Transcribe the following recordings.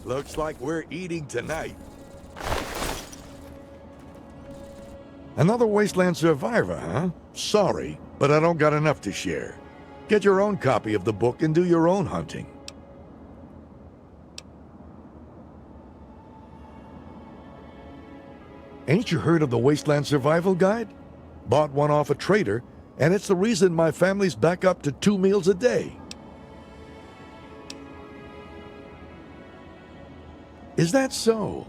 Looks like we're eating tonight. Another wasteland survivor, huh? Sorry, but I don't got enough to share. Get your own copy of the book and do your own hunting. Ain't you heard of the Wasteland Survival Guide? Bought one off a trader, and it's the reason my family's back up to 2 meals a day. Is that so?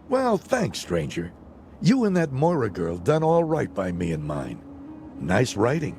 Well, thanks, stranger. You and that Moira girl done all right by me and mine. Nice writing.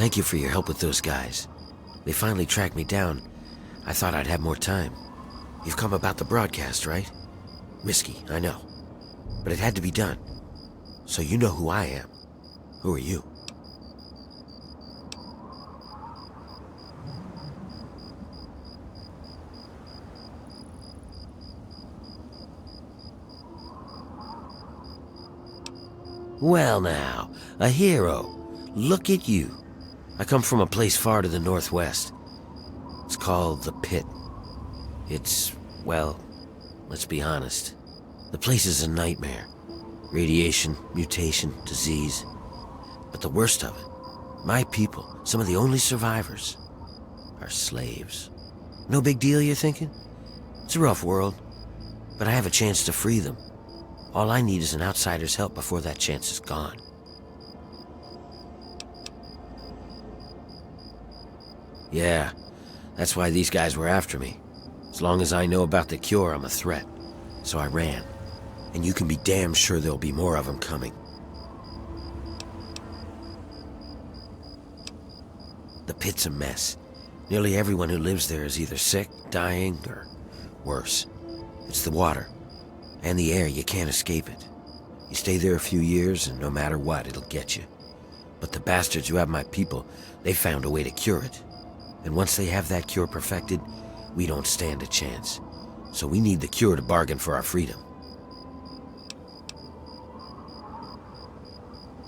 Thank you for your help with those guys. They finally tracked me down. I thought I'd have more time. You've come about the broadcast, right? Risky, I know. But it had to be done. So you know who I am. Who are you? Well now, a hero. Look at you. I come from a place far to the northwest. It's called the Pitt. It's, well, let's be honest. The place is a nightmare. Radiation, mutation, disease. But the worst of it, my people, some of the only survivors, are slaves. No big deal, you're thinking? It's a rough world, but I have a chance to free them. All I need is an outsider's help before that chance is gone. Yeah, that's why these guys were after me. As long as I know about the cure, I'm a threat. So I ran. And you can be damn sure there'll be more of them coming. The Pitt's a mess. Nearly everyone who lives there is either sick, dying, or worse. It's the water. And the air, you can't escape it. You stay there a few years, and no matter what, it'll get you. But the bastards who have my people, they found a way to cure it. And once they have that cure perfected, we don't stand a chance. So we need the cure to bargain for our freedom.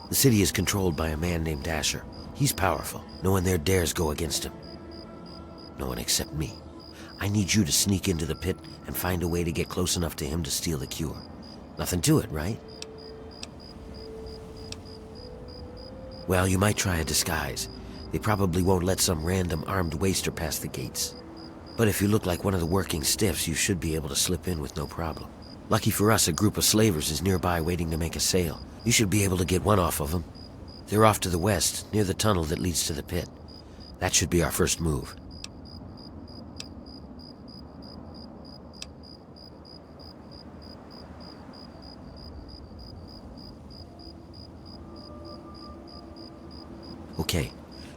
The city is controlled by a man named Asher. He's powerful. No one there dares go against him. No one except me. I need you to sneak into the Pit and find a way to get close enough to him to steal the cure. Nothing to it, right? Well, you might try a disguise. They probably won't let some random armed waster pass the gates. But if you look like one of the working stiffs, you should be able to slip in with no problem. Lucky for us, a group of slavers is nearby waiting to make a sale. You should be able to get one off of them. They're off to the west, near the tunnel that leads to the Pit. That should be our first move. Okay,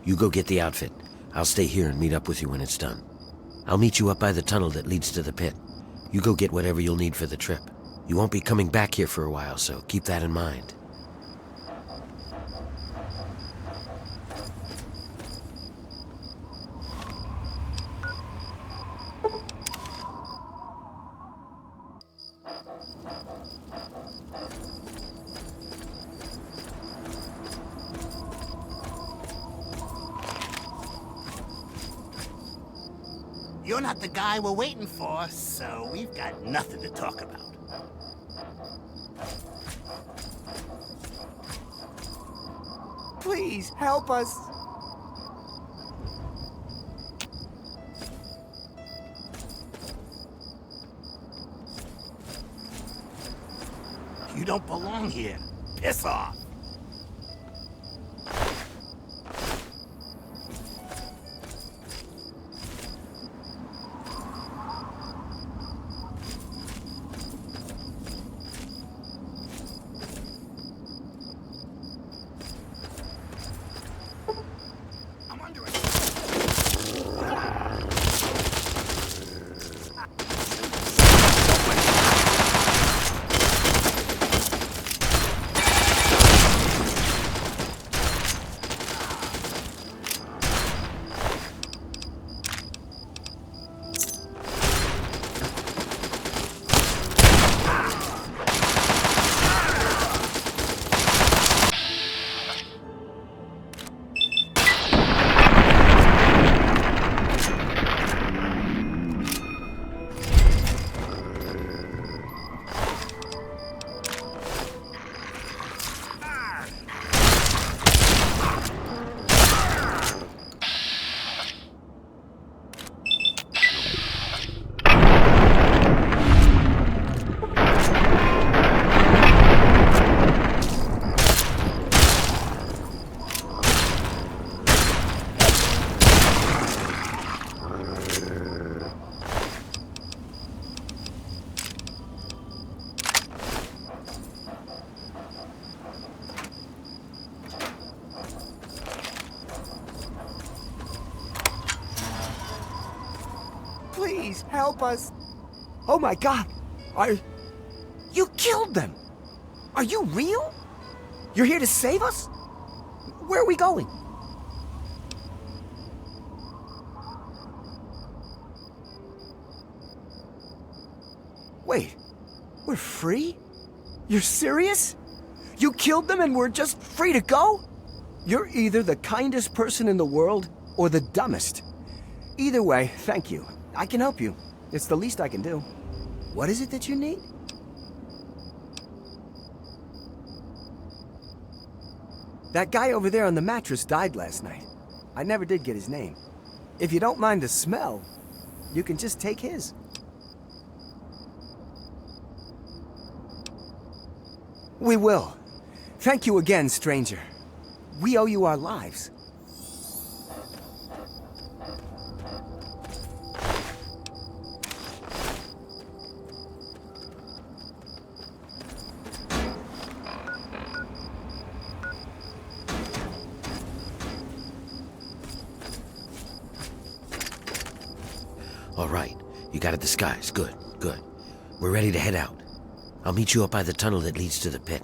you go get the outfit. I'll stay here and meet up with you when it's done. I'll meet you up by the tunnel that leads to the Pit. You go get whatever you'll need for the trip. You won't be coming back here for a while, so keep that in mind. You're not the guy we're waiting for, so we've got nothing to talk about. Please, help us. You don't belong here. Piss off. help us? Oh my God! You killed them! Are you real? You're here to save us? Where are we going? Wait, we're free? You're serious? You killed them and we're just free to go? You're either the kindest person in the world or the dumbest. Either way, thank you. I can help you. It's the least I can do. What is it that you need? That guy over there on the mattress died last night. I never did get his name. If you don't mind the smell, you can just take his. We will. Thank you again, stranger. We owe you our lives. All right, you got it disguised. Good, good. We're ready to head out. I'll meet you up by the tunnel that leads to the pit.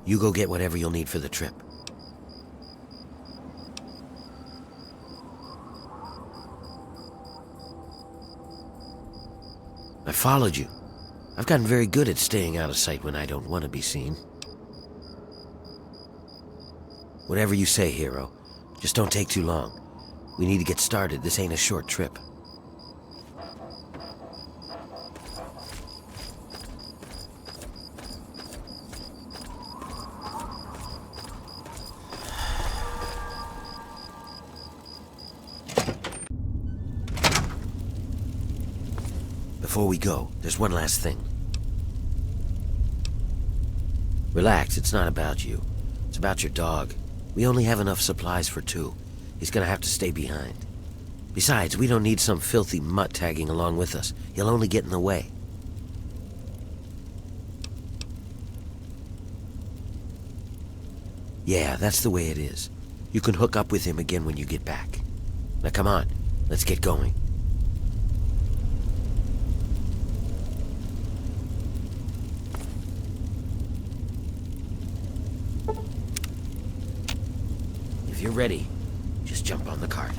You go get whatever you'll need for the trip. I followed you. I've gotten very good at staying out of sight when I don't want to be seen. Whatever you say, hero. Just don't take too long. We need to get started. This ain't a short trip. Before we go, there's one last thing. Relax, it's not about you. It's about your dog. We only have enough supplies for 2. He's gonna have to stay behind. Besides, we don't need some filthy mutt tagging along with us. He'll only get in the way. Yeah, that's the way it is. You can hook up with him again when you get back. Now come on, let's get going. If you're ready, just jump on the cart.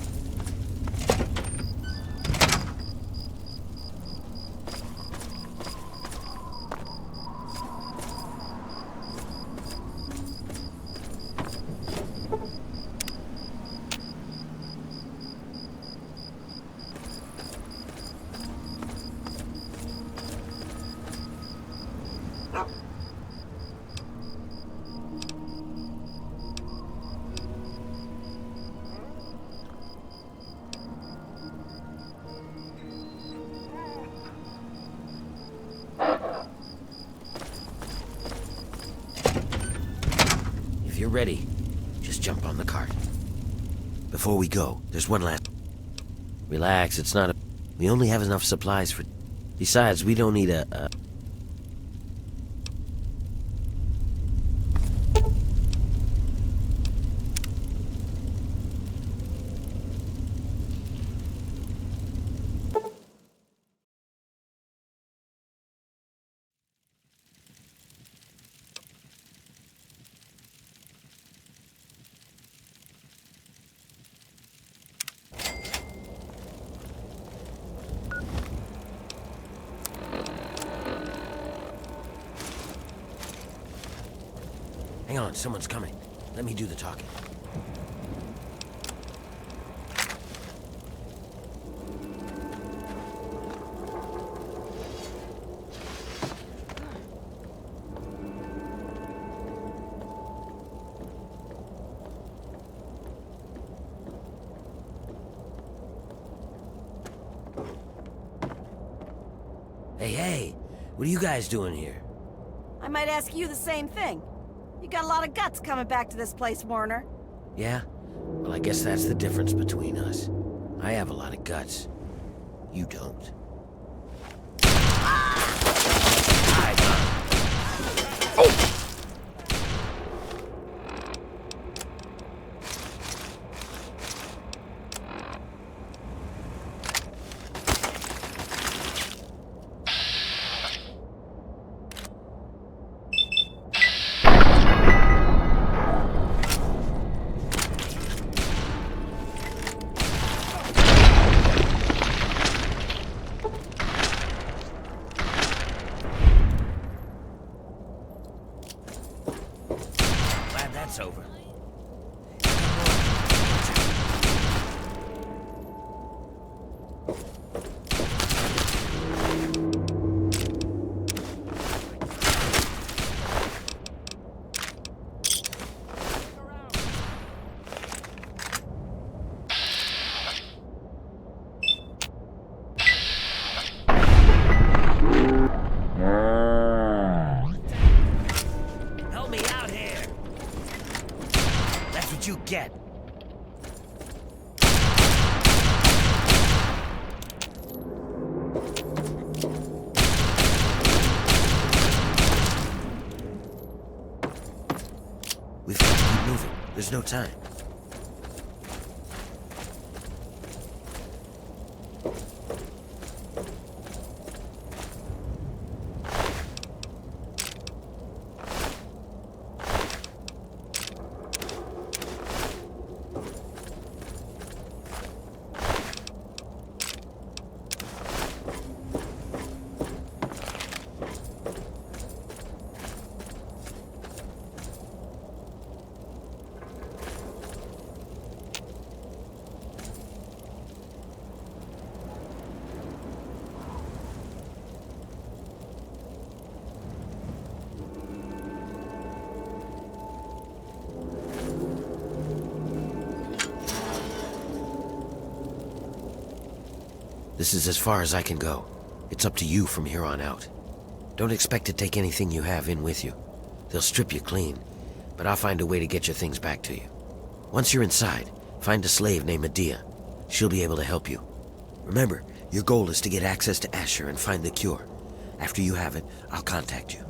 If you're ready, just jump on the cart. Before we go, there's one last... Relax, it's not a... We only have enough supplies for... Besides, we don't need a... Hang on, someone's coming. Let me do the talking. Hey, what are you guys doing here? I might ask you the same thing. You got a lot of guts coming back to this place, Warner. Yeah? Well, I guess that's the difference between us. I have a lot of guts. You don't. over. Help me out here. That's what you get. We've got to keep moving. There's no time. This is as far as I can go. It's up to you from here on out. Don't expect to take anything you have in with you. They'll strip you clean, but I'll find a way to get your things back to you. Once you're inside, find a slave named Medea. She'll be able to help you. Remember, your goal is to get access to Asher and find the cure. After you have it, I'll contact you.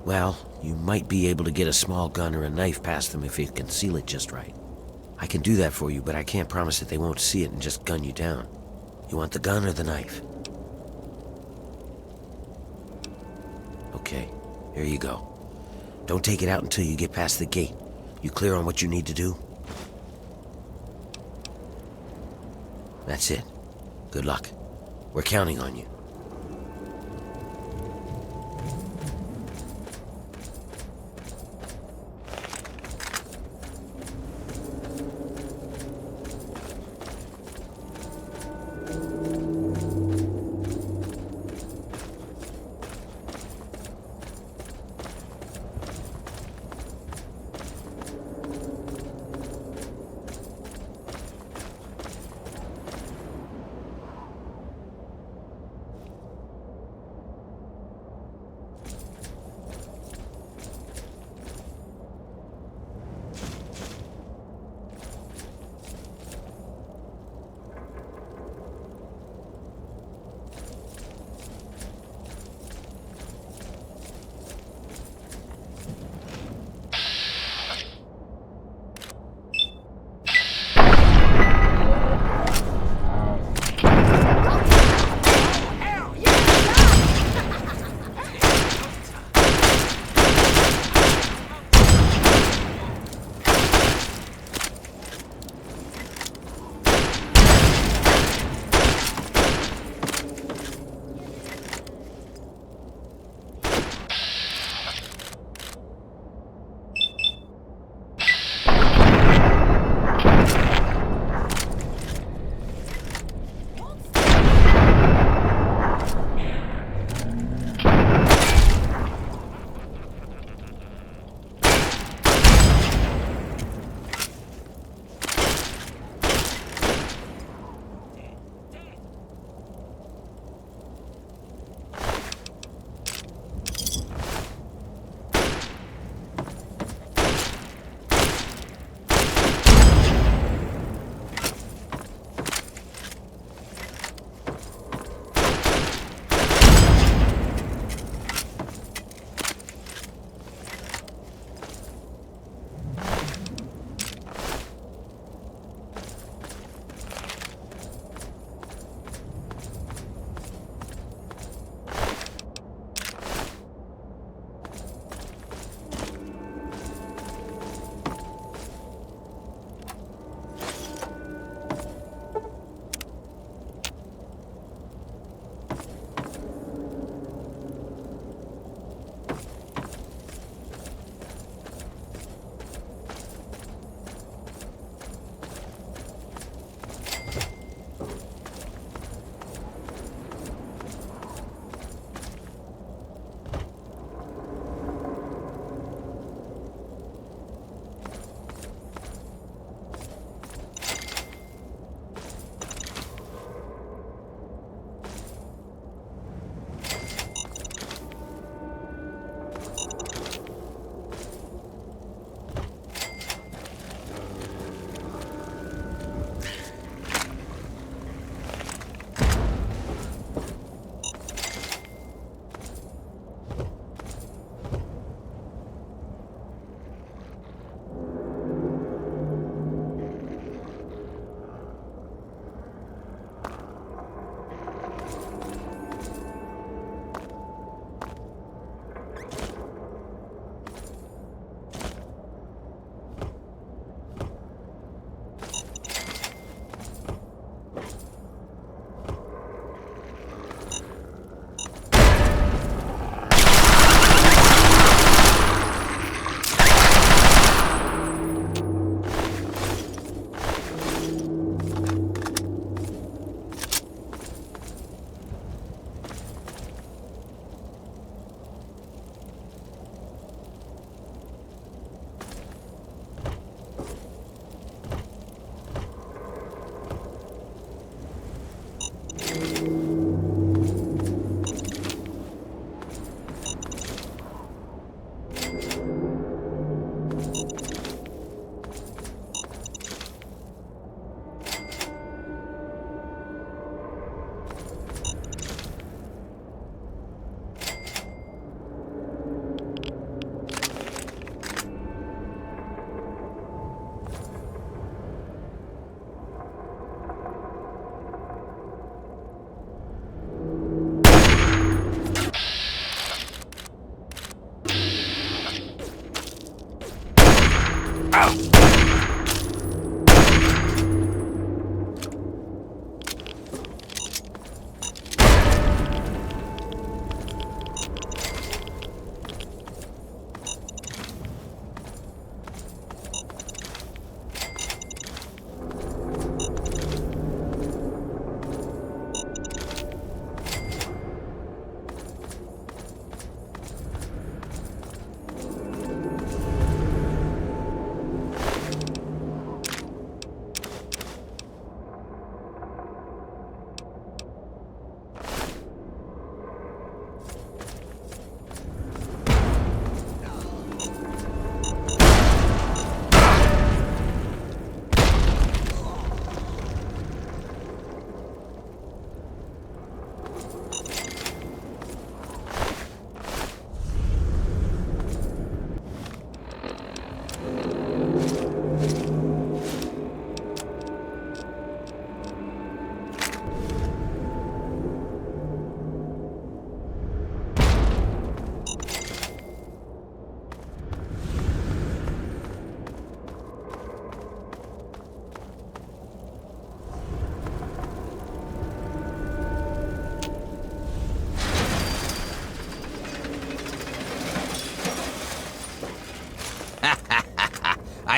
Well, you might be able to get a small gun or a knife past them if you conceal it just right. I can do that for you, but I can't promise that they won't see it and just gun you down. You want the gun or the knife? Okay, here you go. Don't take it out until you get past the gate. You clear on what you need to do? That's it. Good luck. We're counting on you.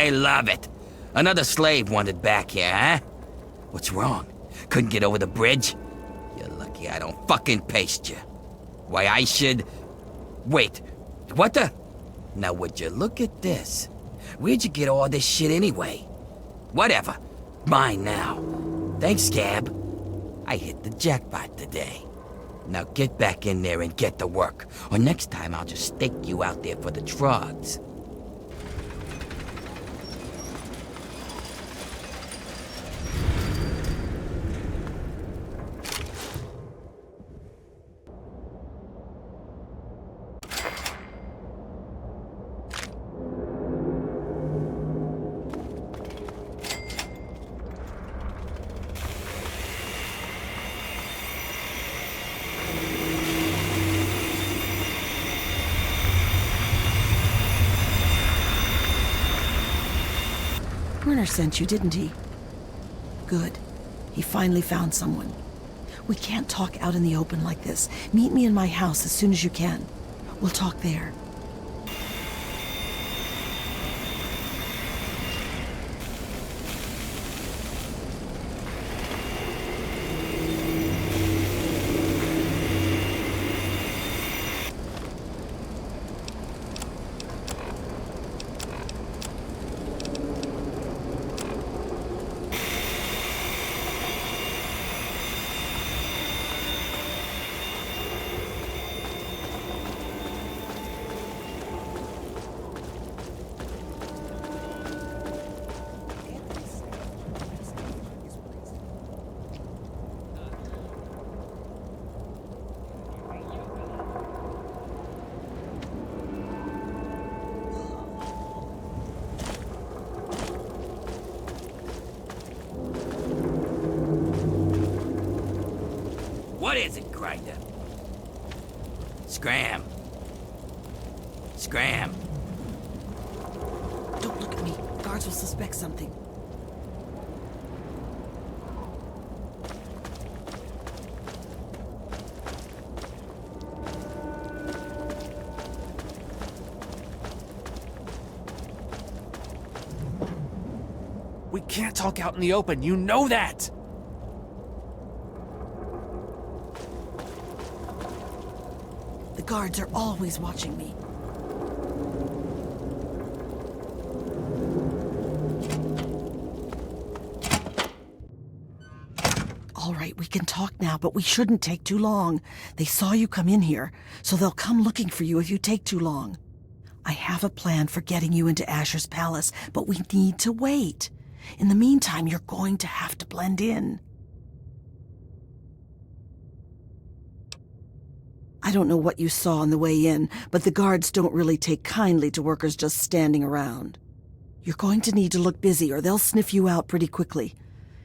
I love it. Another slave wanted back here, huh? What's wrong? Couldn't get over the bridge? You're lucky I don't fucking paste you. Why I should... Wait, what the... Now would you look at this? Where'd you get all this shit anyway? Whatever. Mine now. Thanks, Scab. I hit the jackpot today. Now get back in there and get to work, or next time I'll just stake you out there for the drugs. Werner sent you, didn't he? Good. He finally found someone. We can't talk out in the open like this. Meet me in my house as soon as you can. We'll talk there. What is it, Grinder? Scram. Scram. Don't look at me. Guards will suspect something. We can't talk out in the open, you know that! The guards are always watching me. All right, we can talk now, but we shouldn't take too long. They saw you come in here, so they'll come looking for you if you take too long. I have a plan for getting you into Asher's palace, but we need to wait. In the meantime, you're going to have to blend in. I don't know what you saw on the way in, but the guards don't really take kindly to workers just standing around. You're going to need to look busy or they'll sniff you out pretty quickly.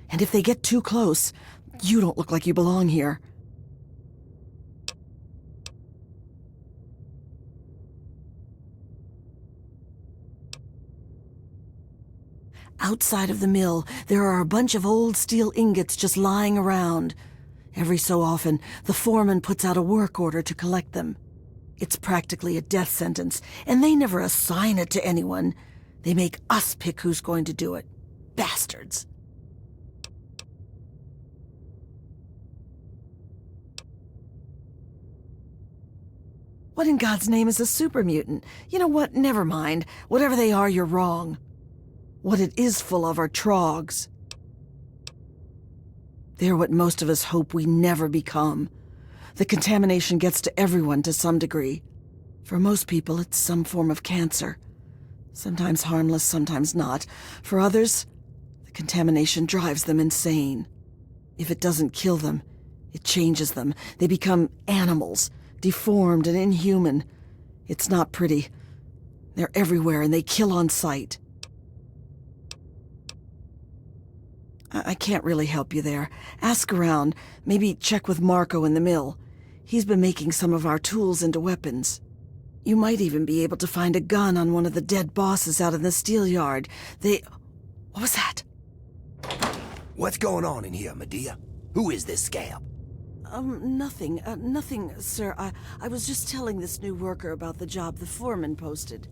And if they get too close, you don't look like you belong here. Outside of the mill, there are a bunch of old steel ingots just lying around. Every so often, the foreman puts out a work order to collect them. It's practically a death sentence, and they never assign it to anyone. They make us pick who's going to do it. Bastards. What in God's name is a super mutant? You know what? Never mind. Whatever they are, you're wrong. What it is full of are trogs. They're what most of us hope we never become. The contamination gets to everyone to some degree. For most people, it's some form of cancer. Sometimes harmless, sometimes not. For others, the contamination drives them insane. If it doesn't kill them, it changes them. They become animals, deformed and inhuman. It's not pretty. They're everywhere and they kill on sight. I can't really help you there. Ask around. Maybe check with Marco in the mill. He's been making some of our tools into weapons. You might even be able to find a gun on one of the dead bosses out in the steel yard. What was that? What's going on in here, Medea? Who is this scab? Nothing. Nothing, sir. I was just telling this new worker about the job the foreman posted.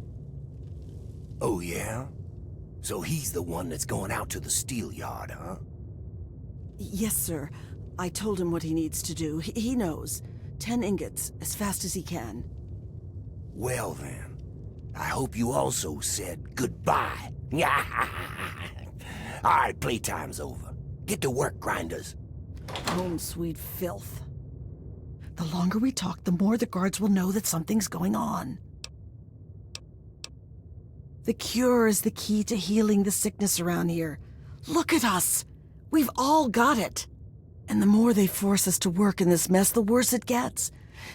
Oh, yeah? So he's the one that's going out to the steel yard, huh? Yes, sir. I told him what he needs to do. He knows. 10 ingots, as fast as he can. Well then, I hope you also said goodbye. Alright, playtime's over. Get to work, grinders. Home sweet filth. The longer we talk, the more the guards will know that something's going on. The cure is the key to healing the sickness around here. Look at us! We've all got it! And the more they force us to work in this mess, the worse it gets.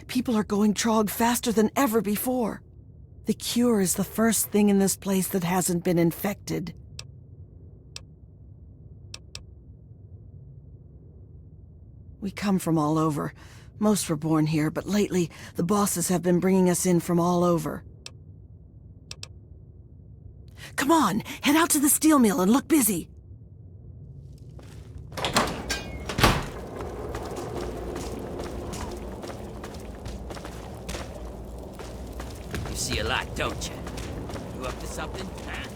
People are going trog faster than ever before. The cure is the first thing in this place that hasn't been infected. We come from all over. Most were born here, but lately, the bosses have been bringing us in from all over. Come on, head out to the steel mill and look busy. You see a lot, don't you? You up to something, huh?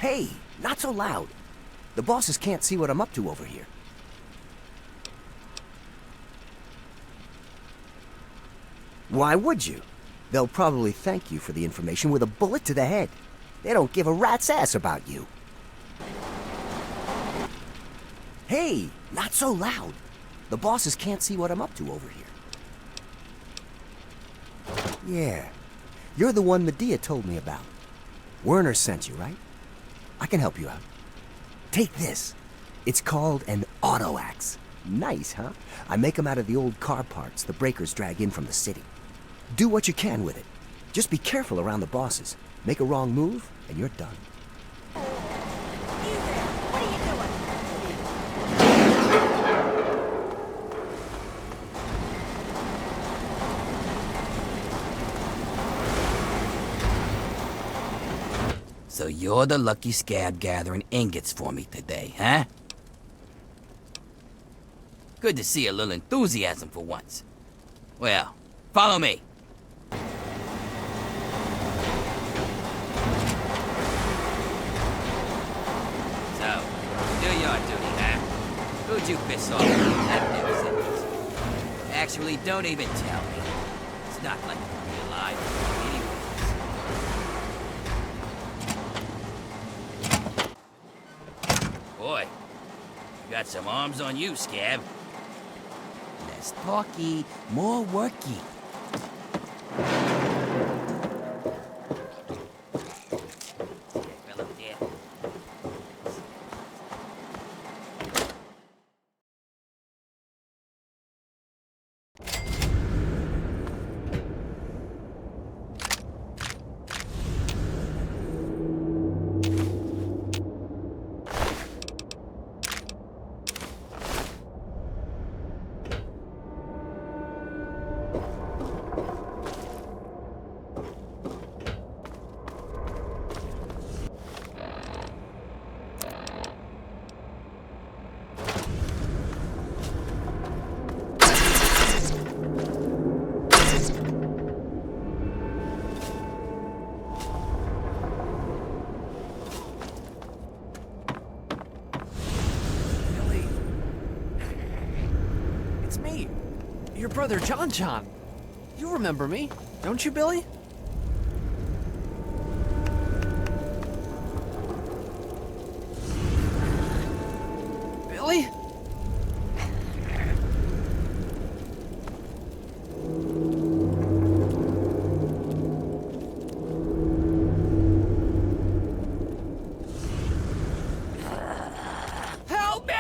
Hey, not so loud. The bosses can't see what I'm up to over here. Why would you? They'll probably thank you for the information with a bullet to the head. They don't give a rat's ass about you. Hey, not so loud. The bosses can't see what I'm up to over here. Yeah, you're the one Medea told me about. Werner sent you, right? I can help you out. Take this. It's called an auto axe. Nice, huh? I make them out of the old car parts the breakers drag in from the city. Do what you can with it. Just be careful around the bosses. Make a wrong move, and you're done. So you're the lucky scab gathering ingots for me today, huh? Good to see a little enthusiasm for once. Well, follow me. So, do your duty, huh? Who'd you piss off? That never Actually, don't even tell me. It's not like you'll be alive anyways. Boy, you got some arms on you, Scab. Less talky, more worky. Fella there. brother John John. You remember me, don't you, Billy? Billy? Help me!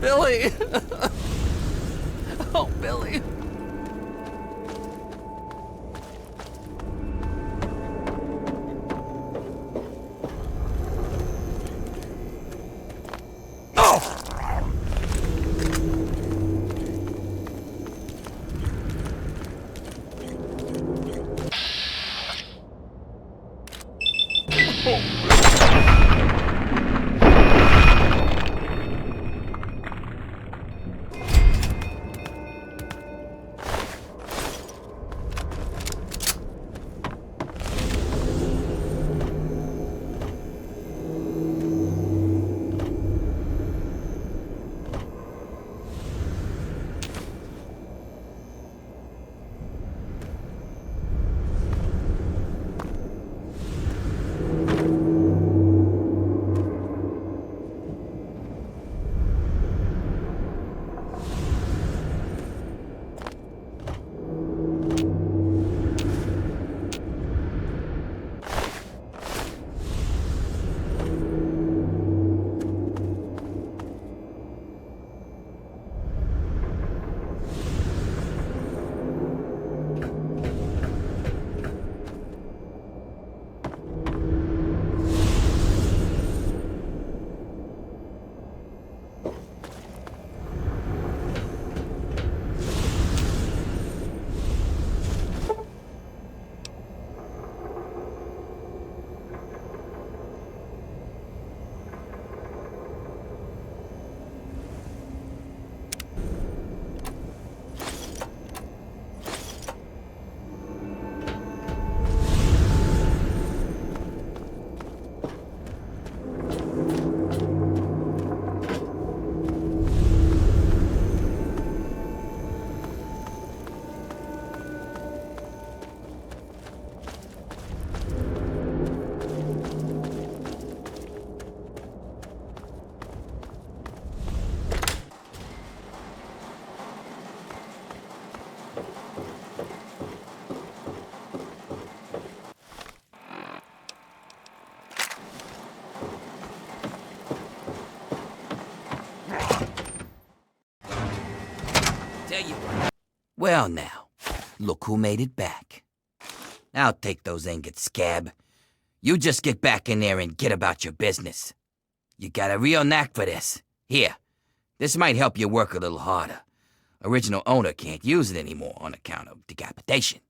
Billy! Oh, Billy. Tell you what. Well now, look who made it back. I'll take those ingots, Scab. You just get back in there and get about your business. You got a real knack for this. Here, this might help you work a little harder. Original owner can't use it anymore on account of decapitation.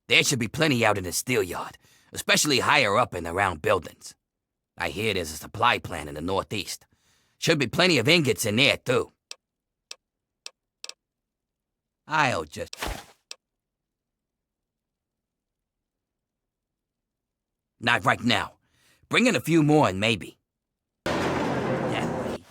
There should be plenty out in the steel yard, especially higher up and around buildings. I hear there's a supply plant in the northeast. Should be plenty of ingots in there, too. I'll just... Not right now. Bring in a few more and maybe. That way.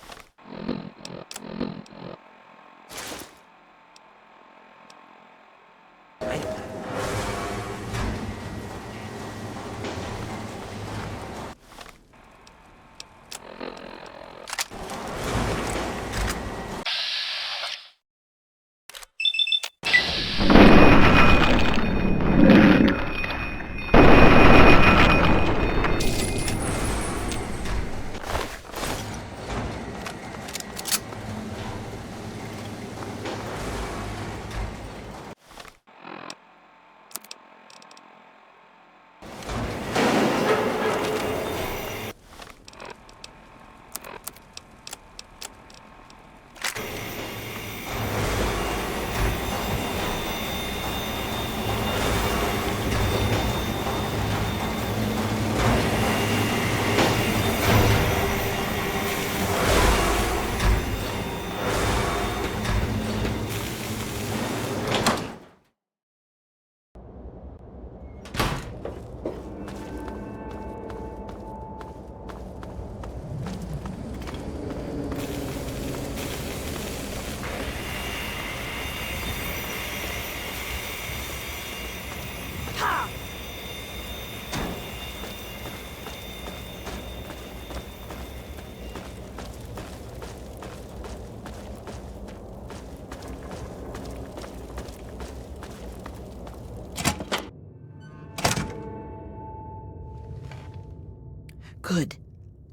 Good.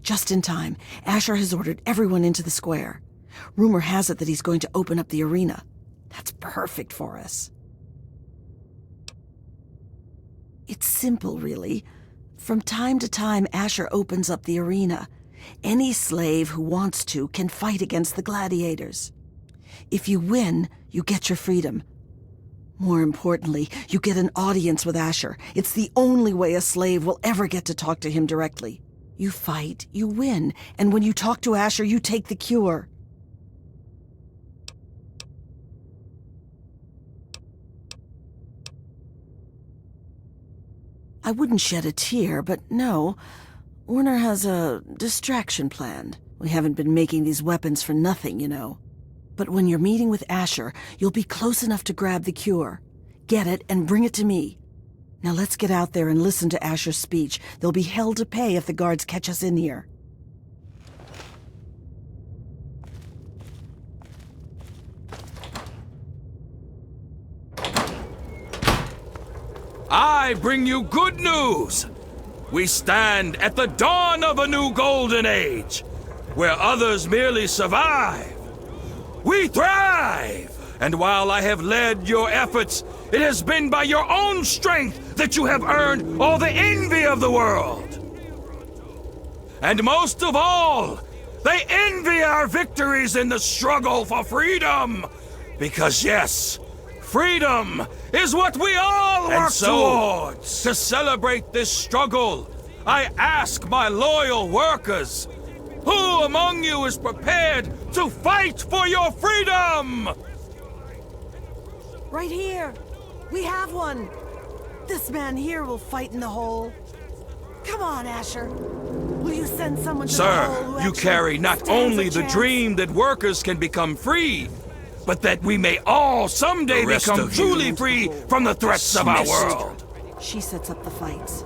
Just in time. Asher has ordered everyone into the square. Rumor has it that he's going to open up the arena. That's perfect for us. It's simple, really. From time to time, Asher opens up the arena. Any slave who wants to can fight against the gladiators. If you win, you get your freedom. More importantly, you get an audience with Asher. It's the only way a slave will ever get to talk to him directly. You fight, you win, and when you talk to Asher, you take the cure. I wouldn't shed a tear, but no. Warner has a distraction planned. We haven't been making these weapons for nothing, you know. But when you're meeting with Asher, you'll be close enough to grab the cure. Get it and bring it to me. Now let's get out there and listen to Asher's speech. There'll be hell to pay if the guards catch us in here. I bring you good news. We stand at the dawn of a new golden age, where others merely survive. We thrive! And while I have led your efforts, it has been by your own strength that you have earned all the envy of the world. And most of all, they envy our victories in the struggle for freedom. Because yes, freedom is what we all work towards. To celebrate this struggle, I ask my loyal workers, who among you is prepared to fight for your freedom? Right here. We have one. This man here will fight in the hole. Come on, Asher. Will you send someone to the hole who Sir, you actually carry not stands only a the chance? dream that workers can become free, but that we may all someday become truly free from the threats of our world. She sets up the fights.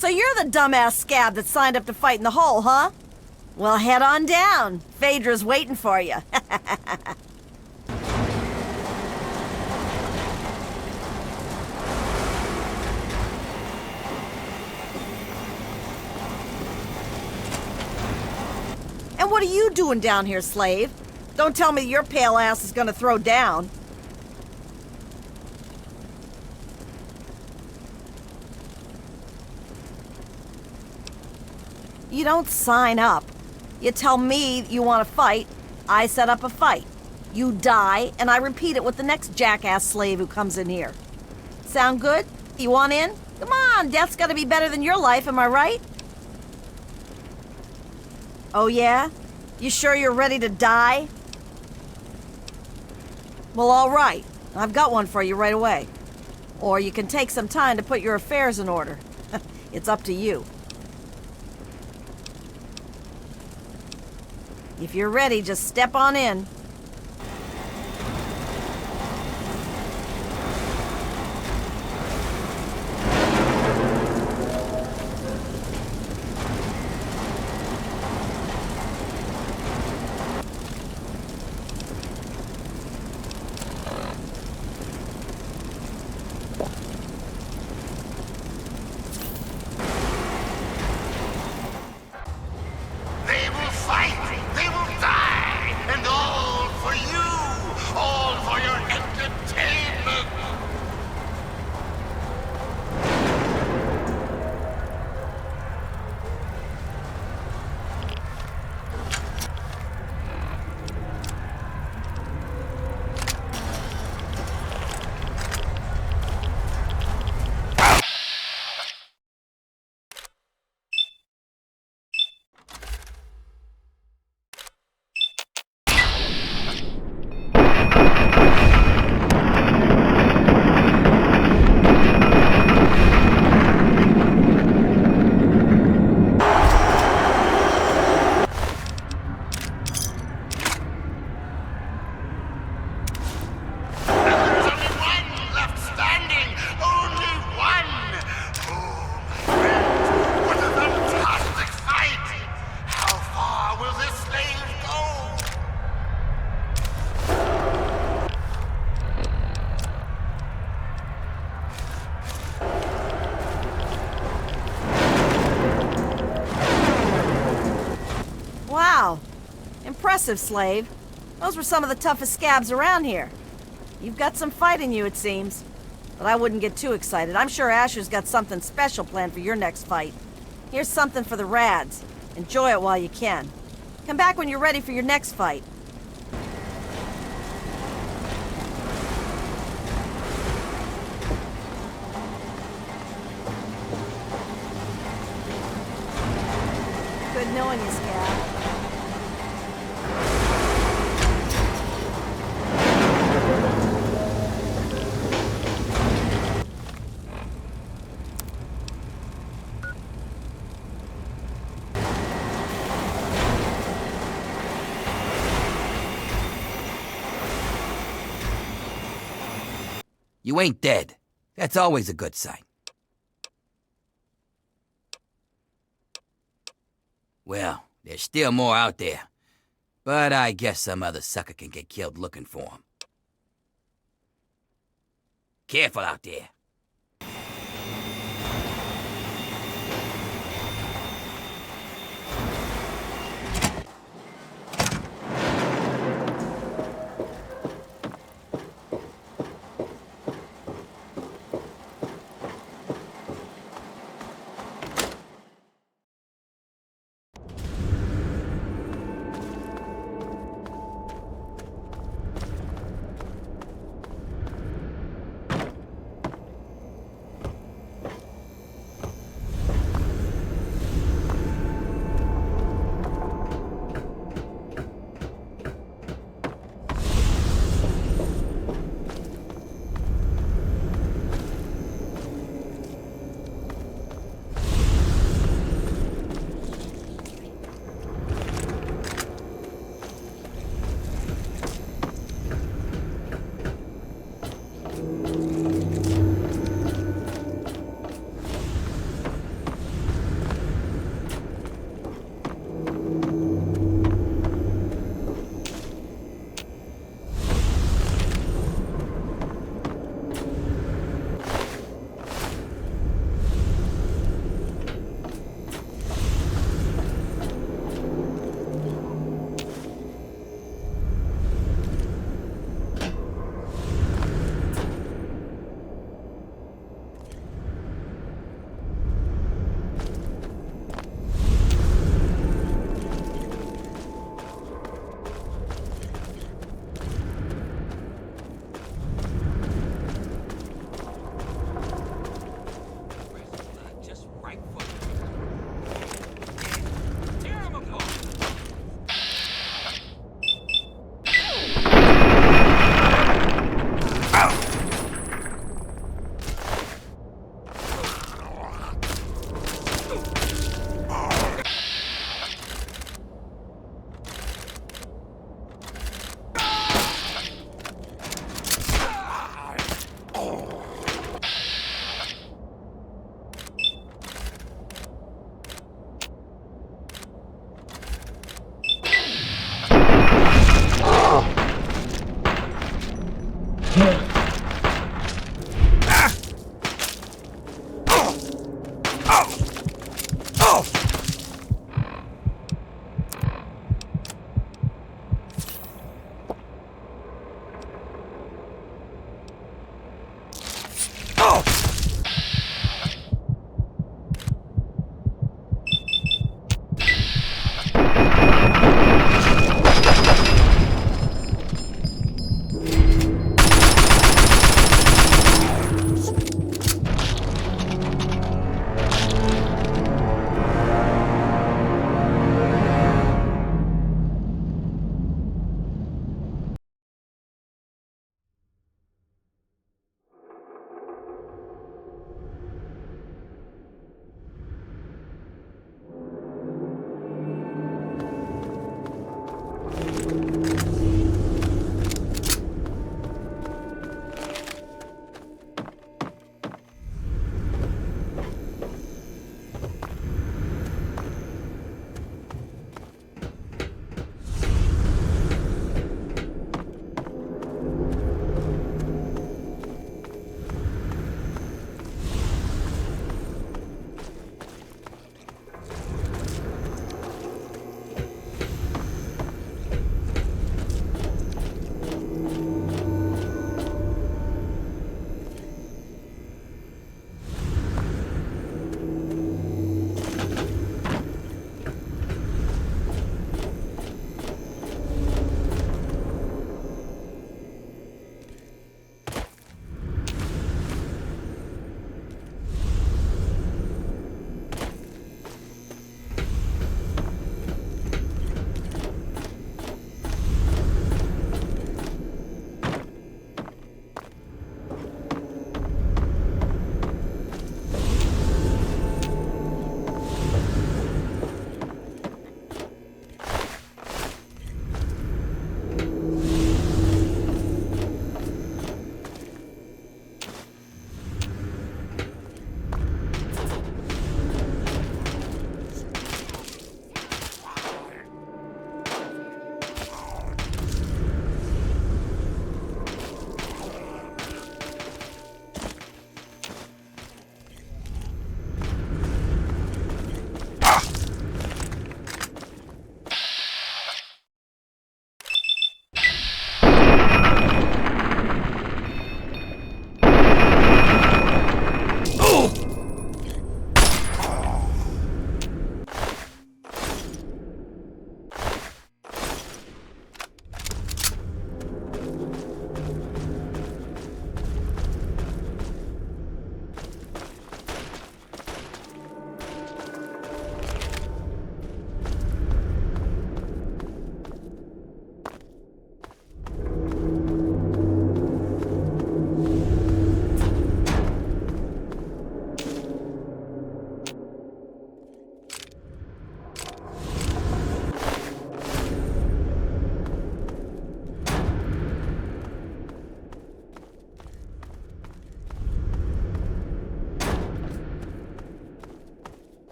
So you're the dumbass scab that signed up to fight in the hole, huh? Well, head on down. Phaedra's waiting for you. And what are you doing down here, slave? Don't tell me your pale ass is gonna throw down. You don't sign up. You tell me you want to fight, I set up a fight. You die, and I repeat it with the next jackass slave who comes in here. Sound good? You want in? Come on, death's gotta be better than your life, am I right? Oh yeah? You sure you're ready to die? Well, all right. I've got one for you right away. Or you can take some time to put your affairs in order. It's up to you. If you're ready, just step on in. Impressive, slave. Those were some of the toughest scabs around here. You've got some fight in you, it seems. But I wouldn't get too excited. I'm sure Asher's got something special planned for your next fight. Here's something for the rads. Enjoy it while you can. Come back when you're ready for your next fight. Good knowing you, Scab. You ain't dead. That's always a good sign. Well, there's still more out there. But I guess some other sucker can get killed looking for them. Careful out there.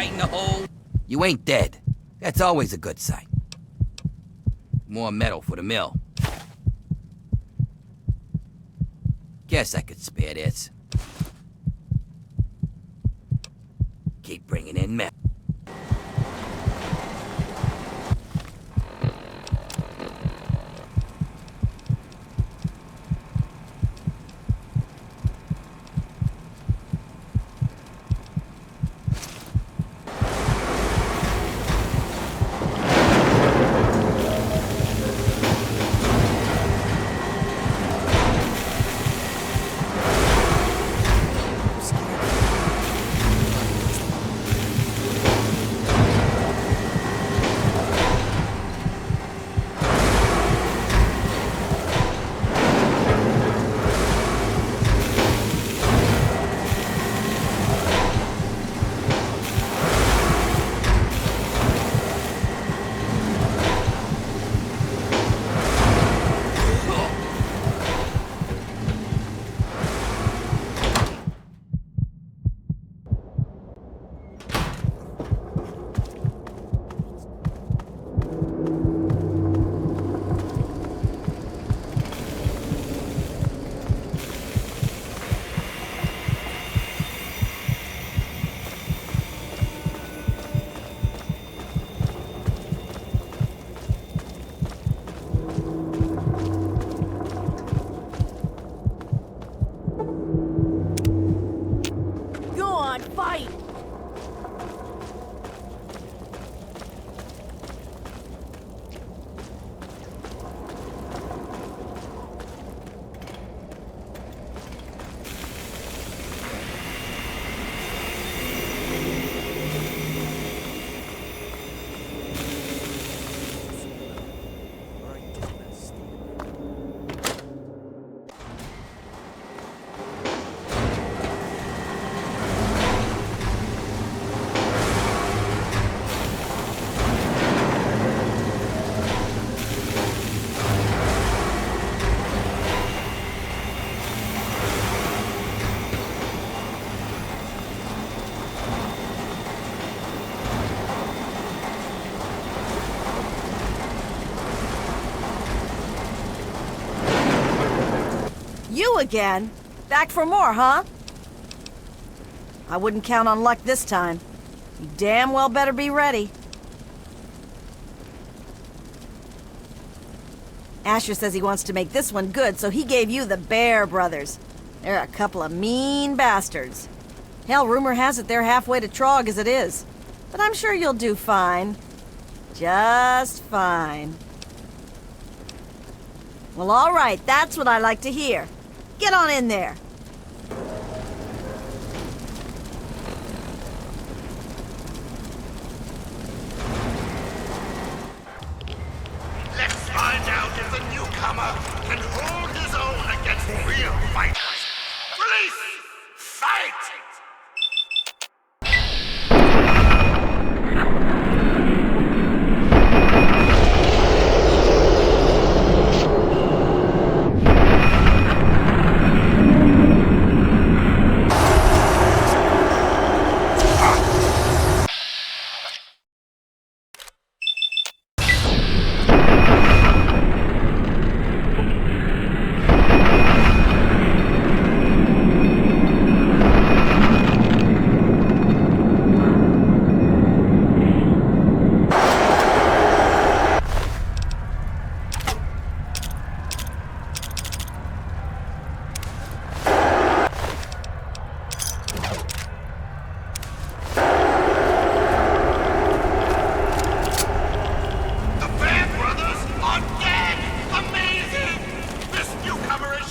biting the hole. You ain't dead. That's always a good sign. More metal for the mill. Guess I could spare this. Keep bringing in metal. You again? Back for more, huh? I wouldn't count on luck this time. You damn well better be ready. Asher says he wants to make this one good, so he gave you the Bear Brothers. They're a couple of mean bastards. Hell, rumor has it they're halfway to Trog as it is. But I'm sure you'll do fine. Just fine. Well, all right, that's what I like to hear. Get on in there. Let's find out if the newcomer can hold his own against real fighters. Release! Fight!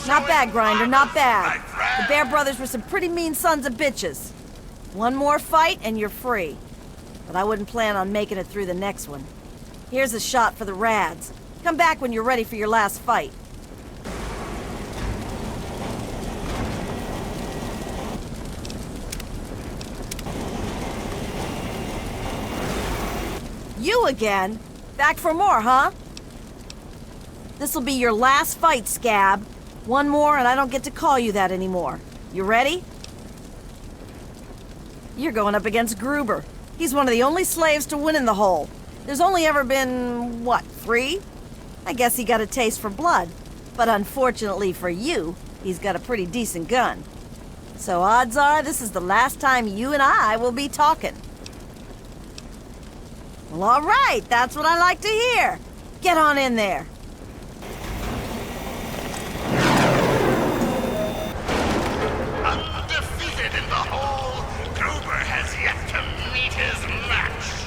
Not bad, Grinder, not bad. The Bear Brothers were some pretty mean sons of bitches. One more fight and you're free. But I wouldn't plan on making it through the next one. Here's a shot for the Rads. Come back when you're ready for your last fight. You again? Back for more, huh? This'll be your last fight, Scab. One more and I don't get to call you that anymore. You ready? You're going up against Gruber. He's one of the only slaves to win in the hole. There's only ever been, what, 3? I guess he got a taste for blood. But unfortunately for you, he's got a pretty decent gun. So odds are this is the last time you and I will be talking. Well, all right, that's what I like to hear. Get on in there. Undefeated in the hole, Gruber has yet to meet his match.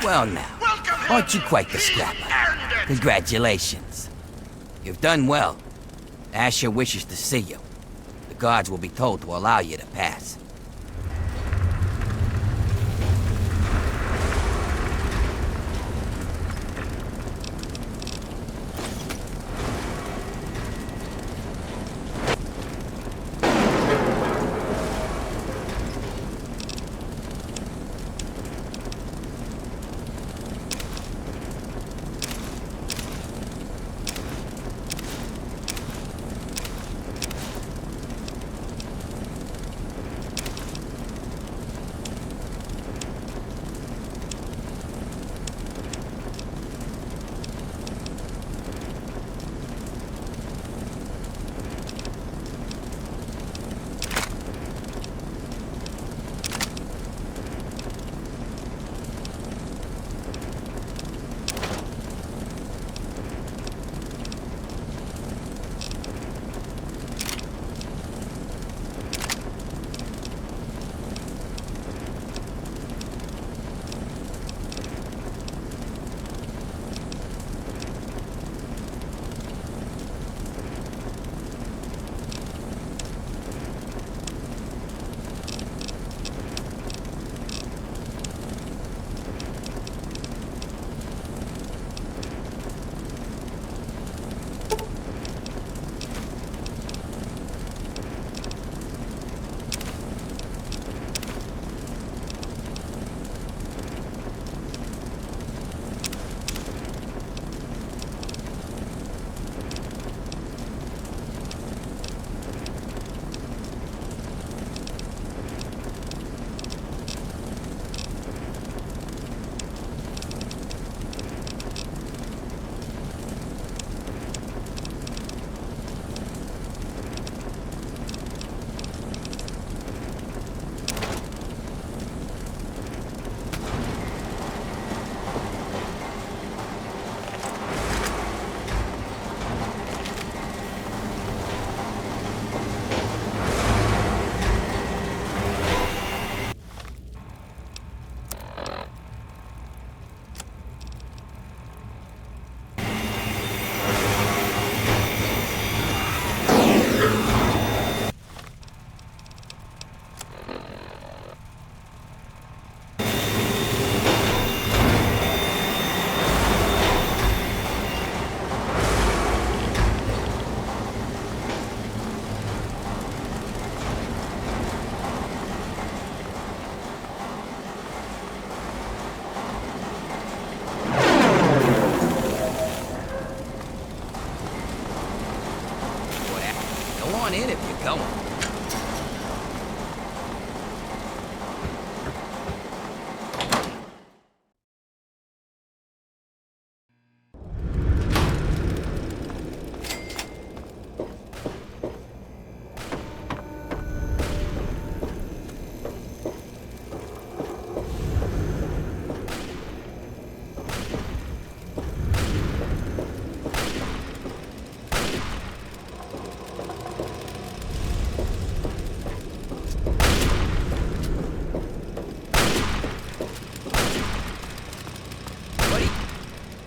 Well now, aren't you quite the scrapper? Congratulations. You've done well. Asher wishes to see you. The guards will be told to allow you to pass.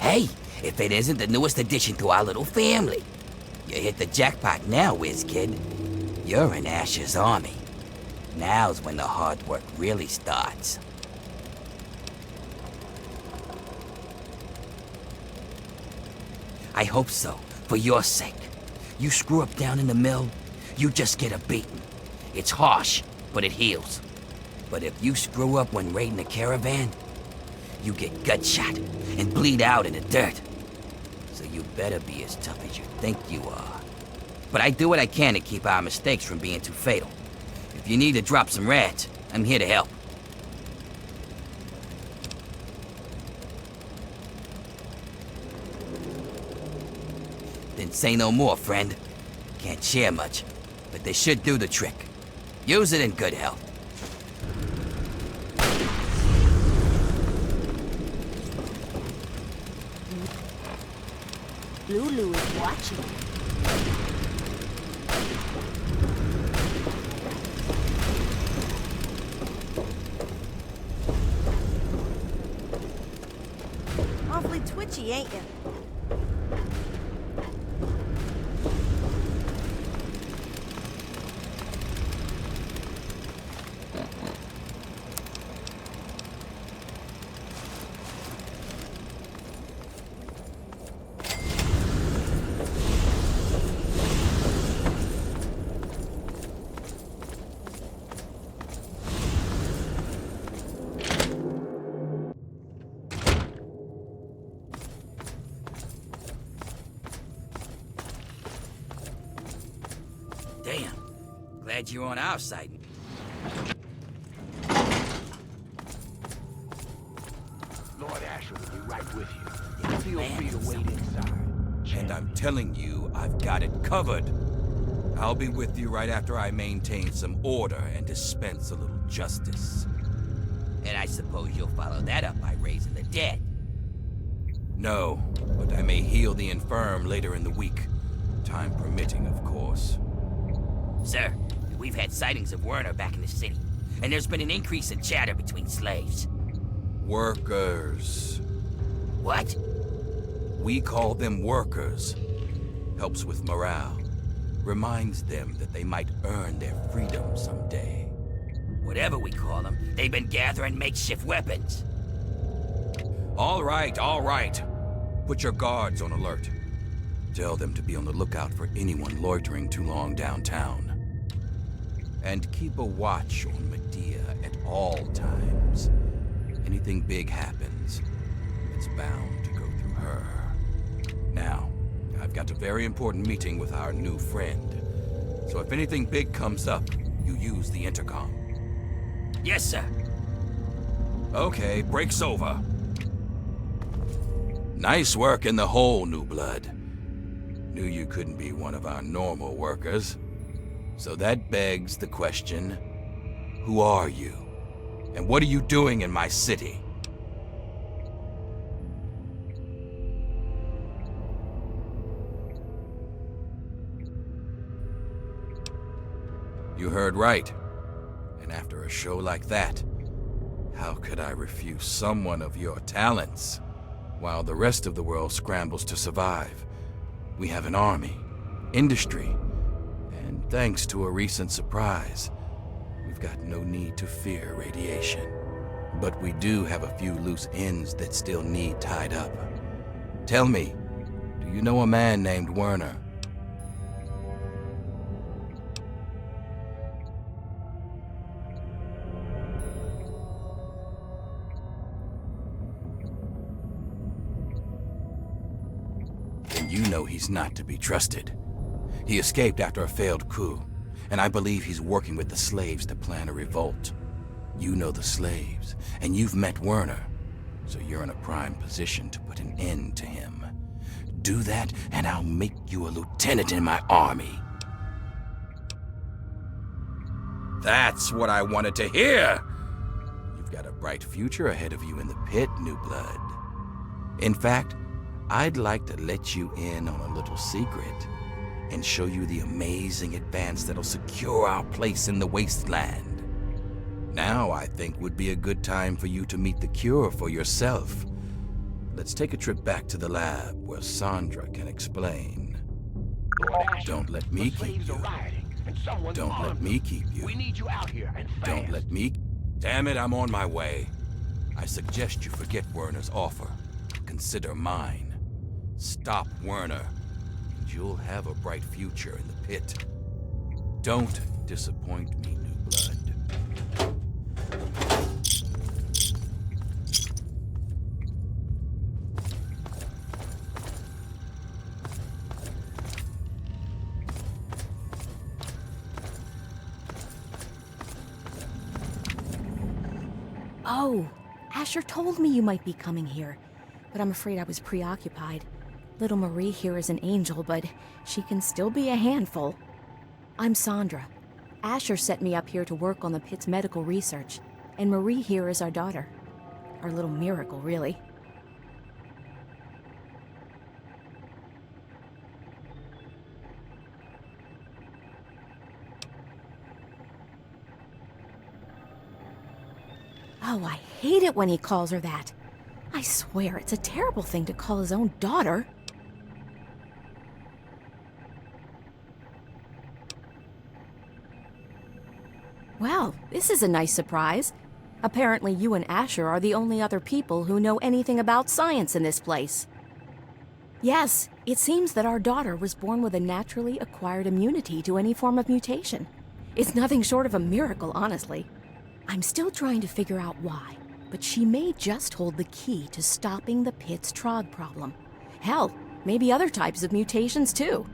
Hey, if it isn't the newest addition to our little family. You hit the jackpot now, whiz kid. You're in Ash's army. Now's when the hard work really starts. I hope so, for your sake. You screw up down in the mill, you just get a beating. It's harsh, but it heals. But if you screw up when raiding a caravan, you get gut shot and bleed out in the dirt. So you better be as tough as you think you are. But I do what I can to keep our mistakes from being too fatal. If you need to drop some rats, I'm here to help. Then say no more, friend. Can't share much, but they should do the trick. Use it in good health. Lulu is watching. Awfully twitchy, ain't you? Damn. Glad you're on our side. Lord Asher will be right with you. Feel free to wait inside. And I'm telling you, I've got it covered. I'll be with you right after I maintain some order and dispense a little justice. And I suppose you'll follow that up by raising the dead. No, but I may heal the infirm later in the week. Time permitting, of course. Sir, we've had sightings of Werner back in the city, and there's been an increase in chatter between slaves. Workers. What? We call them workers. Helps with morale. Reminds them that they might earn their freedom someday. Whatever we call them, they've been gathering makeshift weapons. All right, all right. Put your guards on alert. Tell them to be on the lookout for anyone loitering too long downtown. And keep a watch on Medea at all times. Anything big happens, it's bound to go through her. Now, I've got a very important meeting with our new friend. So if anything big comes up, you use the intercom. Yes, sir. Okay, break's over. Nice work in the hole, New Blood. Knew you couldn't be one of our normal workers. So that begs the question, who are you? And what are you doing in my city? You heard right. And after a show like that, how could I refuse someone of your talents? While the rest of the world scrambles to survive, we have an army, industry, and thanks to a recent surprise, we've got no need to fear radiation. But we do have a few loose ends that still need tied up. Tell me, do you know a man named Werner? Then you know he's not to be trusted. He escaped after a failed coup, and I believe he's working with the slaves to plan a revolt. You know the slaves, and you've met Werner, so you're in a prime position to put an end to him. Do that, and I'll make you a lieutenant in my army. That's what I wanted to hear! You've got a bright future ahead of you in the pit, New Blood. In fact, I'd like to let you in on a little secret and show you the amazing advance that'll secure our place in the wasteland. Now, I think would be a good time for you to meet the cure for yourself. let's take a trip back to the lab where Sandra can explain. Don't let me keep you. Don't let me keep you. We need you out here and fast. Don't let me... Damn it, I'm on my way. I suggest you forget Werner's offer. Consider mine. Stop Werner, and you'll have a bright future in the pit. Don't disappoint me, New Blood. Oh, Asher told me you might be coming here, but I'm afraid I was preoccupied. Little Marie here is an angel, but she can still be a handful. I'm Sandra. Asher set me up here to work on the Pitt's medical research, and Marie here is our daughter. Our little miracle, really. Oh, I hate it when he calls her that. I swear, it's a terrible thing to call his own daughter. Well, this is a nice surprise. Apparently you and Asher are the only other people who know anything about science in this place. Yes, it seems that our daughter was born with a naturally acquired immunity to any form of mutation. It's nothing short of a miracle, honestly. I'm still trying to figure out why, but she may just hold the key to stopping the Pitt's Trog problem. Hell, maybe other types of mutations too.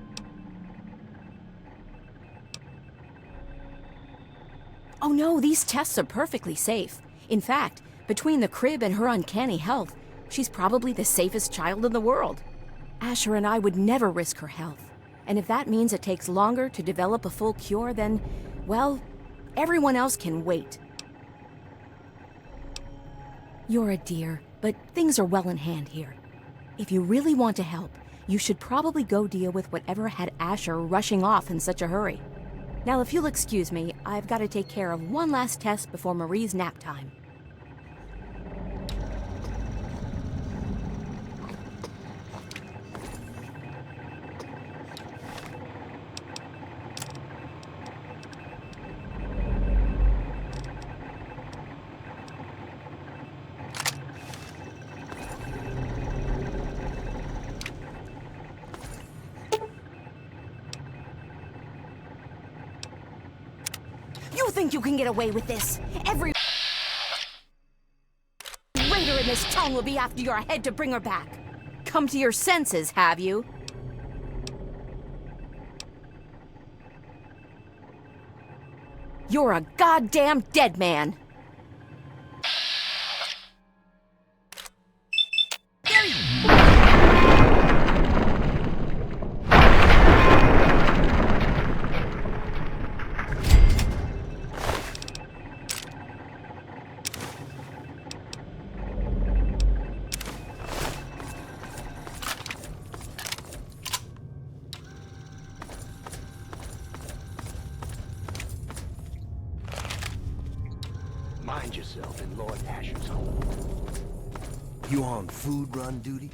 Oh no, these tests are perfectly safe. In fact, between the crib and her uncanny health, she's probably the safest child in the world. Asher and I would never risk her health. And if that means it takes longer to develop a full cure, then, well, everyone else can wait. You're a dear, but things are well in hand here. If you really want to help, you should probably go deal with whatever had Asher rushing off in such a hurry. Now, if you'll excuse me, I've got to take care of one last test before Marie's nap time. You think you can get away with this? Every raider in this town will be after your head to bring her back. Come to your senses, have you? You're a goddamn dead man. Mind yourself in Lord Asher's home. You on food run duty?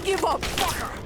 give up, fucker!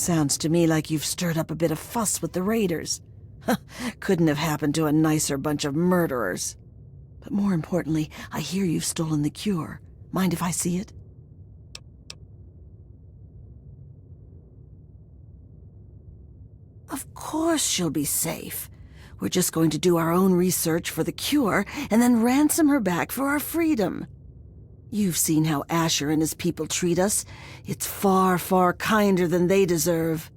Sounds to me like you've stirred up a bit of fuss with the raiders. Couldn't have happened to a nicer bunch of murderers. But more importantly, I hear you've stolen the cure. Mind if I see it? Of course she'll be safe. We're just going to do our own research for the cure and then ransom her back for our freedom. You've seen how Asher and his people treat us. It's far, far kinder than they deserve.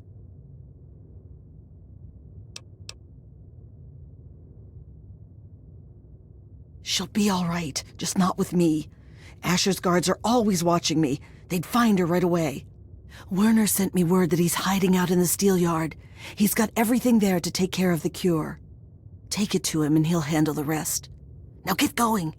She'll be all right, just not with me. Asher's guards are always watching me. They'd find her right away. Werner sent me word that he's hiding out in the steel yard. He's got everything there to take care of the cure. Take it to him and he'll handle the rest. Now get going.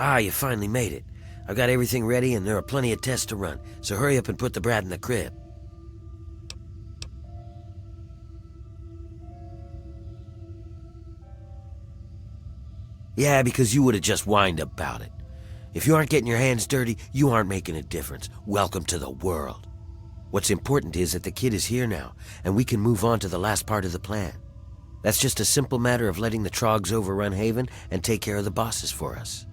Ah, you finally made it. I've got everything ready and there are plenty of tests to run, so hurry up and put the brat in the crib. Yeah, because you would have just whined about it. If you aren't getting your hands dirty, you aren't making a difference. Welcome to the world. What's important is that the kid is here now, and we can move on to the last part of the plan. That's just a simple matter of letting the Trogs overrun Haven and take care of the bosses for us.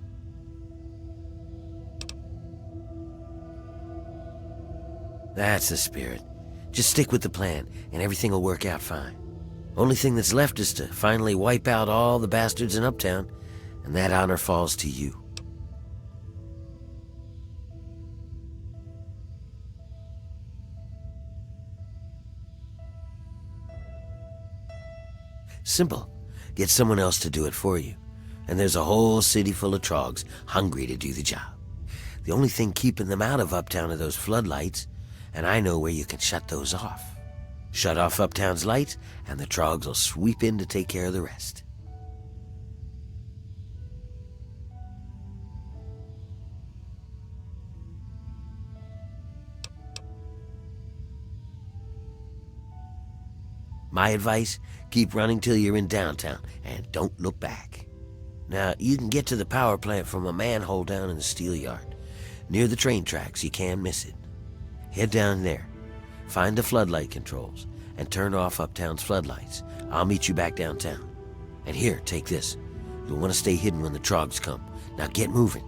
That's the spirit. Just stick with the plan, and everything will work out fine. Only thing that's left is to finally wipe out all the bastards in Uptown, and that honor falls to you. Simple. Get someone else to do it for you. And there's a whole city full of Trogs hungry to do the job. The only thing keeping them out of Uptown are those floodlights, and I know where you can shut those off. Shut off Uptown's lights, and the Trogs will sweep in to take care of the rest. My advice, keep running till you're in downtown, and don't look back. Now, you can get to the power plant from a manhole down in the steel yard. Near the train tracks, you can't miss it. Head down there, find the floodlight controls, and turn off Uptown's floodlights. I'll meet you back downtown. And here, take this. You'll want to stay hidden when the Trogs come. Now get moving.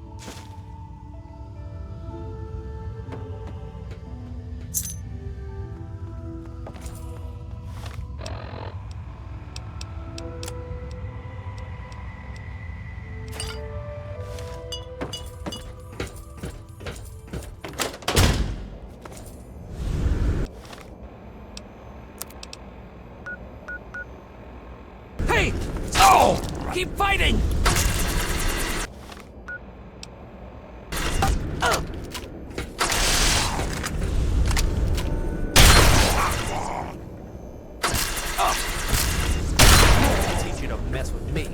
Hey! Oh! Keep fighting! Teach you to mess with me.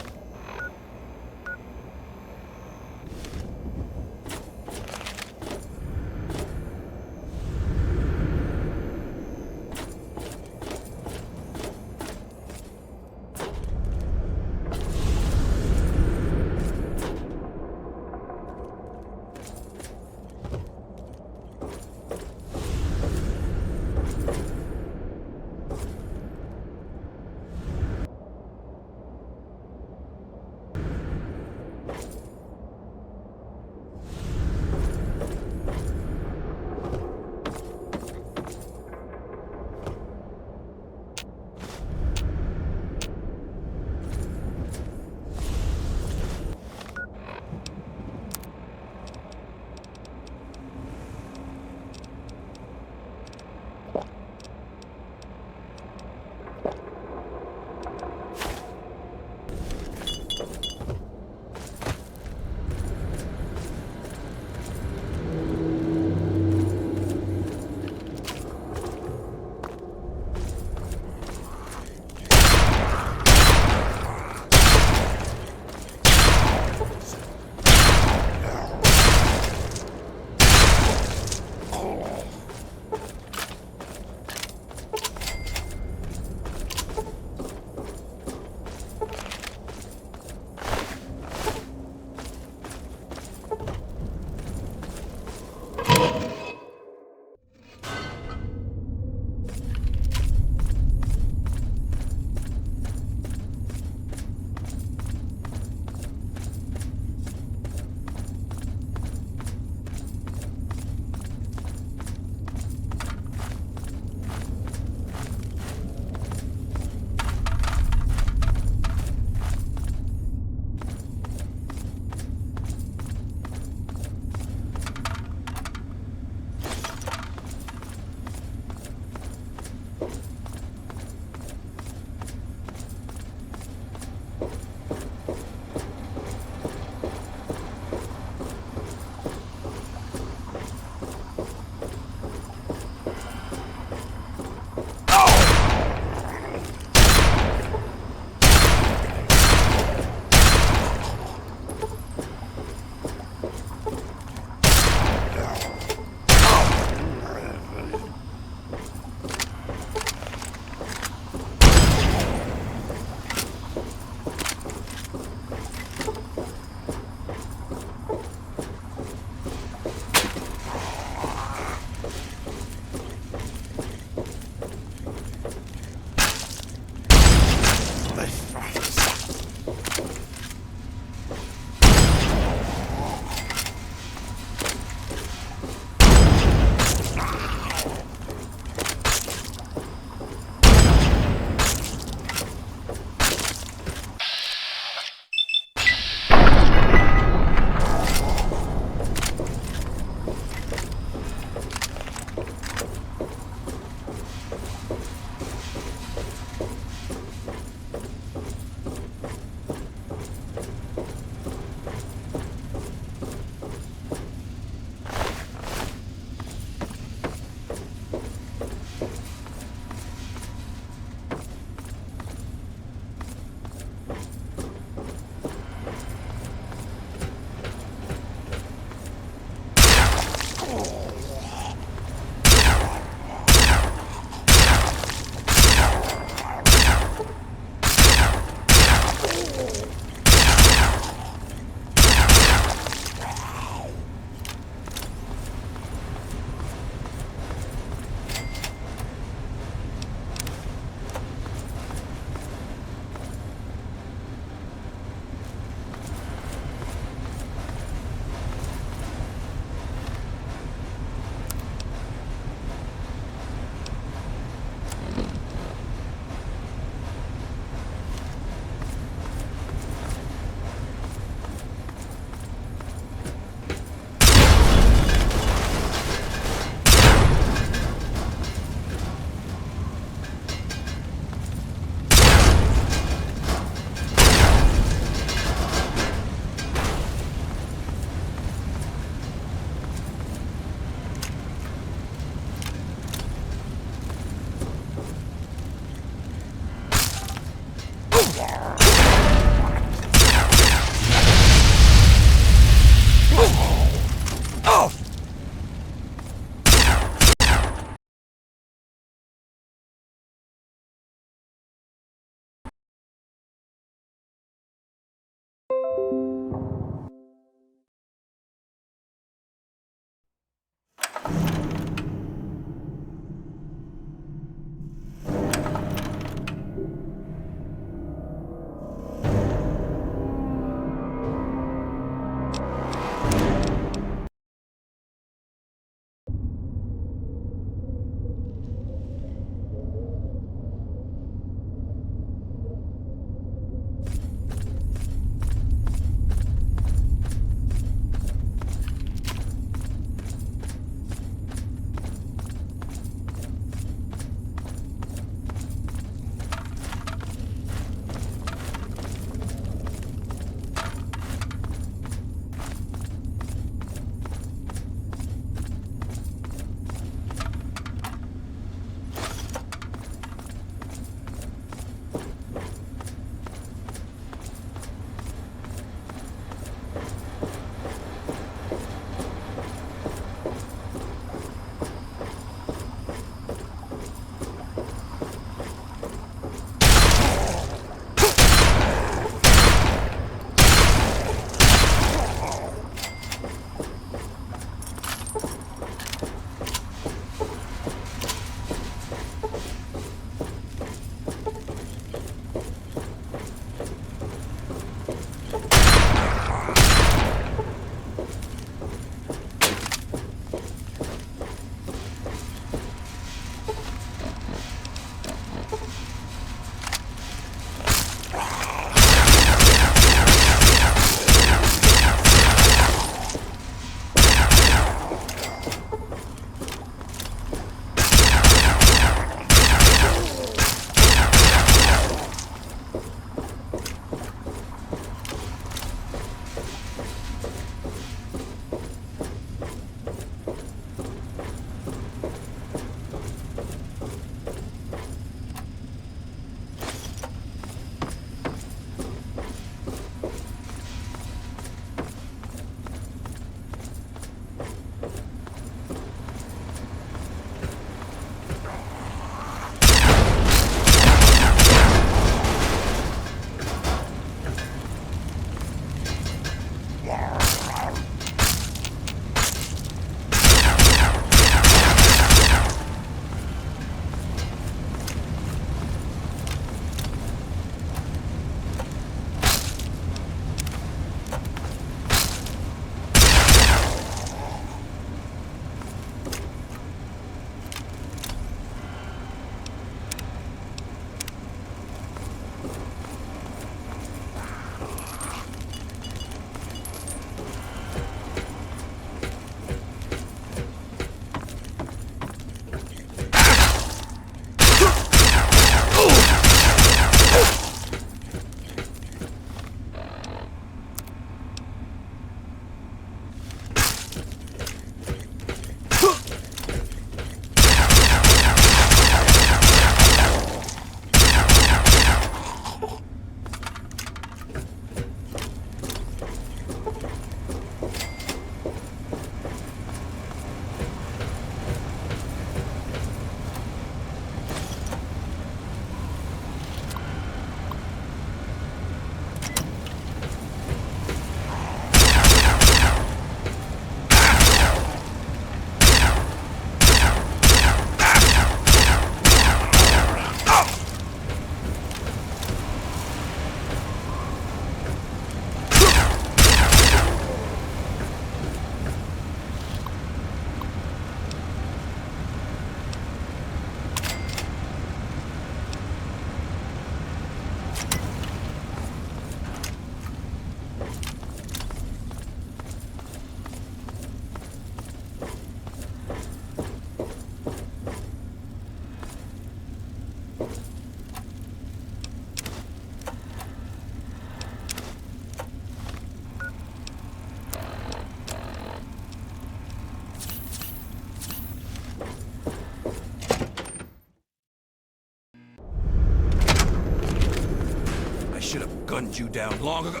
Should have gunned you down long ago.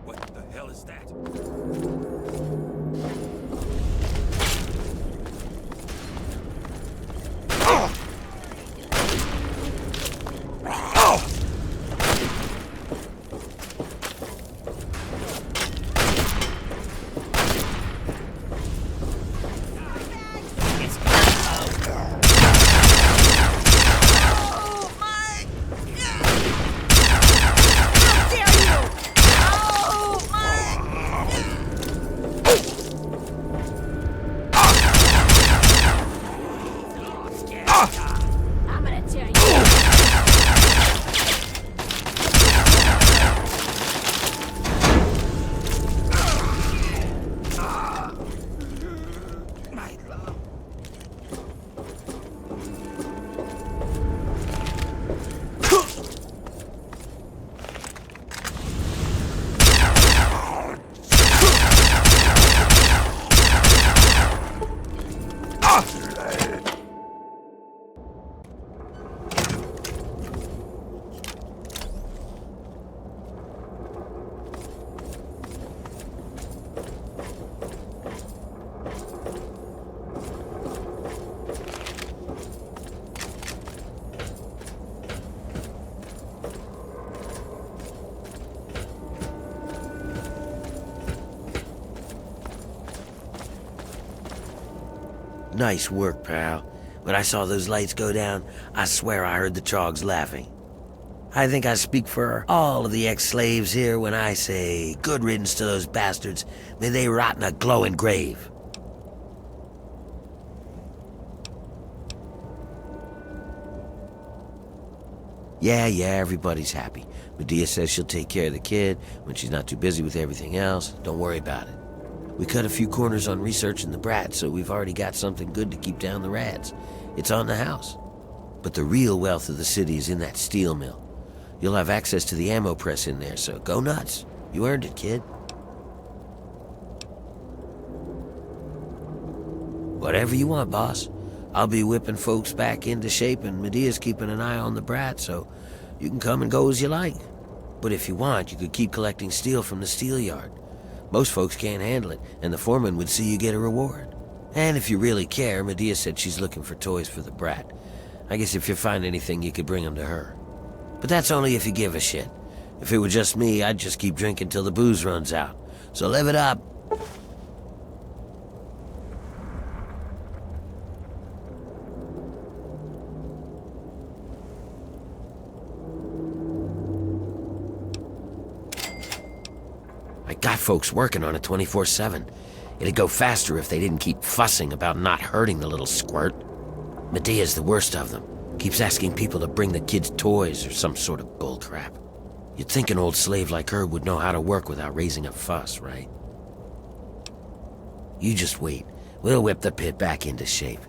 What the hell is that? Nice work, pal. When I saw those lights go down, I swear I heard the Trogs laughing. I think I speak for all of the ex-slaves here when I say, good riddance to those bastards. May they rot in a glowing grave. Yeah, everybody's happy. Medea says she'll take care of the kid when she's not too busy with everything else. Don't worry about it. We cut a few corners on researching the brat, so we've already got something good to keep down the rats. It's on the house. But the real wealth of the city is in that steel mill. You'll have access to the ammo press in there, so go nuts. You earned it, kid. Whatever you want, boss. I'll be whipping folks back into shape, and Medea's keeping an eye on the brat, so you can come and go as you like. But if you want, you could keep collecting steel from the steel yard. Most folks can't handle it, and the foreman would see you get a reward. And if you really care, Medea said she's looking for toys for the brat. I guess if you find anything, you could bring them to her. But that's only if you give a shit. If it were just me, I'd just keep drinking till the booze runs out. So live it up. I got folks working on it 24/7. It'd go faster if they didn't keep fussing about not hurting the little squirt. Medea's the worst of them. Keeps asking people to bring the kids toys or some sort of bullcrap. You'd think an old slave like her would know how to work without raising a fuss, right? You just wait. We'll whip the pit back into shape.